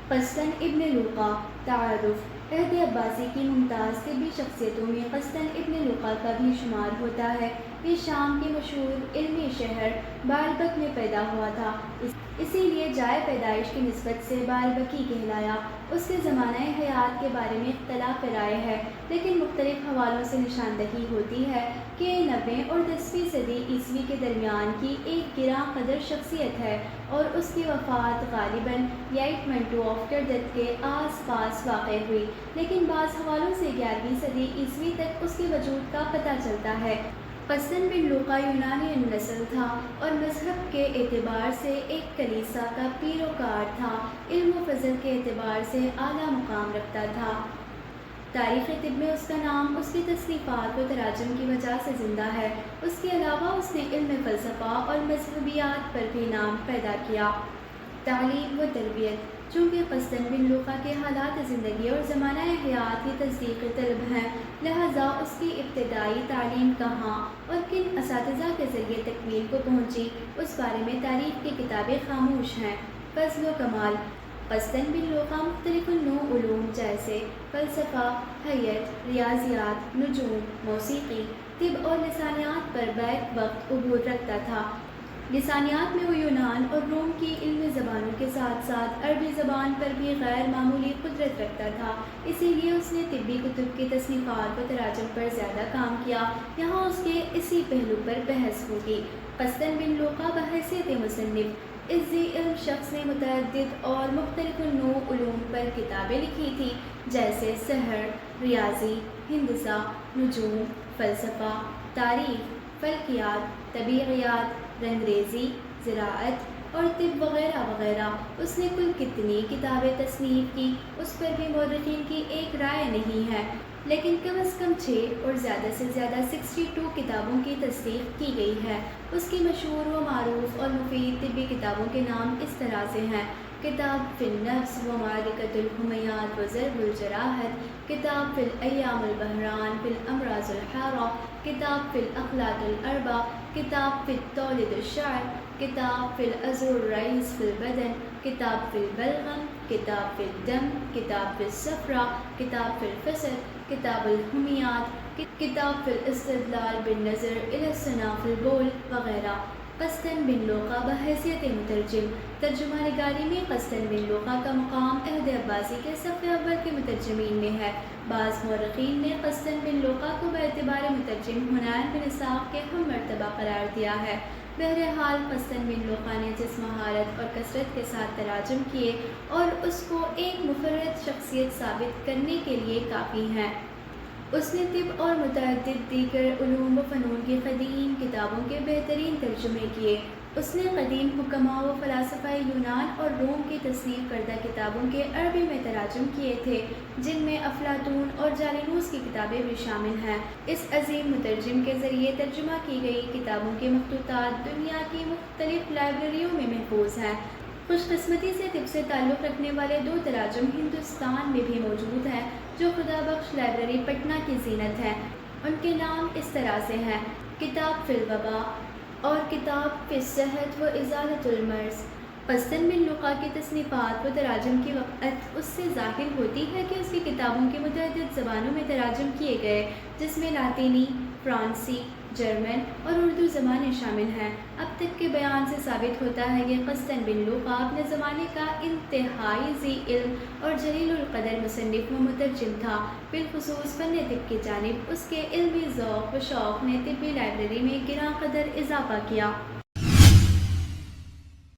قسطن ابن لوقا تعارف عہد عباسی کی ممتاز طبی شخصیتوں میں قسطن ابن لوقا کا بھی شمار ہوتا ہے۔ یہ شام کے مشہور علمی شہر بaalبک میں پیدا ہوا تھا، اسی لیے جائے پیدائش کی نسبت سے بaalبکی کہلایا۔ اس کے زمانہ حیات کے بارے میں اختلاف رائے ہے، لیکن مختلف حوالوں سے نشاندہی ہوتی ہے کہ 9ویں اور 10ویں صدی عیسوی کے درمیان کی ایک گراں قدر شخصیت ہے اور اس کی وفات غالباً 8 آف جدت کے آس پاس واقع ہوئی، لیکن بعض حوالوں سے 11ویں صدی عیسوی تک اس کے وجود کا پتہ چلتا ہے۔ قسطن بن لوقا یونانی نسل تھا اور مذہب کے اعتبار سے ایک کلیسا کا پیروکار تھا۔ علم و فضل کے اعتبار سے اعلیٰ مقام رکھتا تھا۔ تاریخ طب میں اس کا نام اس کی تصنیفات و تراجم کی وجہ سے زندہ ہے۔ اس کے علاوہ اس نے علم فلسفہ اور مذہبیات پر بھی نام پیدا کیا۔ تعلیم و تربیت۔ چونکہ قسطن بن لوقا کے حالات زندگی اور زمانہ حیات ہی تصدیق طلب ہیں، لہذا اس کی ابتدائی تعلیم کہاں اور کن اساتذہ کے ذریعے تکمیل کو پہنچی، اس بارے میں تاریخ کی کتابیں خاموش ہیں۔ فضل و کمال۔ قسطن بن لوقا مختلف النوع علوم جیسے فلسفہ، حیت، ریاضیات، نجوم، موسیقی، طب اور لسانیات پر بیک وقت عبور رکھتا تھا۔ لسانیات میں وہ یونان اور روم کی علمی زبانوں کے ساتھ ساتھ عربی زبان پر بھی غیر معمولی قدرت رکھتا تھا، اسی لیے اس نے طبی کتب کی تصنیفات و تراجم پر زیادہ کام کیا۔ یہاں اس کے اسی پہلو پر بحث ہوگی۔ قسطن بن لوقا بحیثیت مصنف اس ذی علم شخص نے متعدد اور مختلف النوع علوم پر کتابیں لکھی تھیں، جیسے سحر، ریاضی، ہندسہ، نجوم، فلسفہ، تاریخ، فلکیات، طبیعیات، رنگریزی، زراعت اور طب وغیرہ وغیرہ۔ اس نے کل کتنی کتابیں تصنیف کی، اس پر بھی مورخین کی ایک رائے نہیں ہے، لیکن کم از کم 6 اور زیادہ سے زیادہ 62 کتابوں کی تصدیق کی گئی ہے۔ اس کی مشہور و معروف اور مفید طبی کتابوں کے نام اس طرح سے ہیں: کتاب فی النفس و معرکۃ الحمیات و ضرب الجراحۃ، کتاب فی الایام البحران فی الامراض الحارہ، کتاب فی الاخلاق الاربع، کتاب فی التولد الشعر، کتاب فی العضو الرئیس فی البدن، کتاب فی البلغم، کتاب فی الدم، کتاب فی الصفرہ، کتاب فی الفصل، کتاب الحمیات، کتاب فی الاستدلال بالنظر الی الصنع فی البول وغیرہ۔ قسطن بن لوقا بحیثیت مترجم۔ ترجمہ نگاری میں قسطن بن لوقا کا مقام عہد عباسی کے صف اول کے مترجمین میں ہے۔ بعض مورخین نے قسطن بن لوقا کو باعتبار مترجم حنین بن اسحاق کے ہم مرتبہ قرار دیا ہے۔ بہرحال قسطن بن لوقا نے جس مہارت اور کثرت کے ساتھ تراجم کیے اور اس کو ایک منفرد شخصیت ثابت کرنے کے لیے کافی ہیں۔ اس نے طب اور متعدد دیگر علوم و فنون کی قدیم کتابوں کے بہترین ترجمے کیے۔ اس نے قدیم حکماء و فلاسفہ یونان اور روم کی تصنیف کردہ کتابوں کے عربی میں تراجم کیے تھے، جن میں افلاطون اور جالینوس کی کتابیں بھی شامل ہیں۔ اس عظیم مترجم کے ذریعے ترجمہ کی گئی کتابوں کے مخطوطات دنیا کی مختلف لائبریریوں میں محفوظ ہیں۔ خوش قسمتی سے طب سے تعلق رکھنے والے 2 تراجم ہندوستان میں بھی موجود ہیں، جو خدا بخش لائبریری پٹنہ کی زینت ہیں۔ ان کے نام اس طرح سے ہیں: کتاب فی الوبا اور کتاب فی الصحت و ازالۃ المرض۔ قسطن بن لوقا کی تصنیفات و تراجم کی وقعت اس سے ظاہر ہوتی ہے کہ اس کی کتابوں کے متعدد زبانوں میں تراجم کیے گئے، جس میں لاطینی، فرانسی، جرمن اور اردو زبانیں شامل ہیں۔ اب تک کے بیان سے ثابت ہوتا ہے کہ قسطن بن لوقا اپنے زمانے کا انتہائی ذی علم اور جلیل القدر مصنف و مترجم تھا۔ بالخصوص فن طب کی جانب اس کے علمی ذوق و شوق نے طبی لائبریری میں گراں قدر اضافہ کیا۔